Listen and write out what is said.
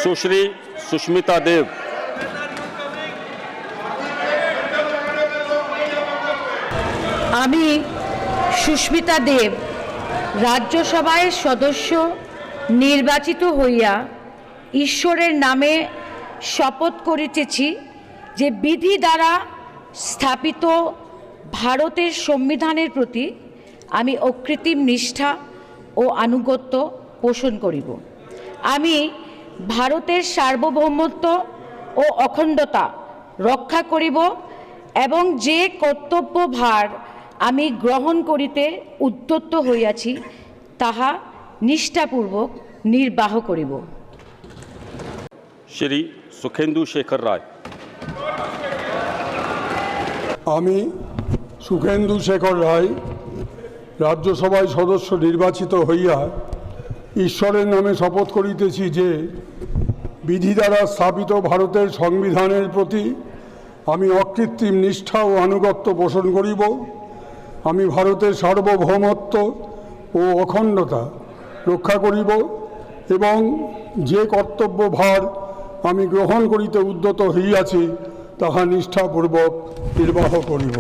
सुश्री सुष्मिता देव। আমি সুস্মিতা দেব রাজ্যসভায় সদস্য নির্বাচিত হইয়া ঈশ্বরের নামে শপথ করিতেছি যে বিধি দ্বারা স্থাপিত ভারতের সংবিধানের প্রতি আমি অকৃত্রিম নিষ্ঠা ও আনুগত্য পোষণ করিব। আমি ভারতের সার্বভৌমত্ব ও অখণ্ডতা রক্ষা করিব এবং যে কর্তব্যভার আমি গ্রহণ করিতে উদ্যত হইয়াছি তাহা নিষ্ঠাপূর্বক নির্বাহ করিব। श्री सुखेंदु शेखर राय। আমি সুখেন্দু শেখর রায় রাজ্যসভায় সদস্য নির্বাচিত হইয়া ঈশ্বরের নামে শপথ করিতেছি যে বিধি দ্বারা স্থাপিত ভারতের সংবিধানের প্রতি আমি অকৃত্রিম নিষ্ঠা ও আনুগত্য পোষণ করিব। আমি ভারতের সার্বভৌমত্ব ও অখণ্ডতা রক্ষা করিব এবং যে কর্তব্যভার আমি গ্রহণ করিতে উদ্যত হইয়াছি তাহা নিষ্ঠাপূর্বক নির্বাহ করিব।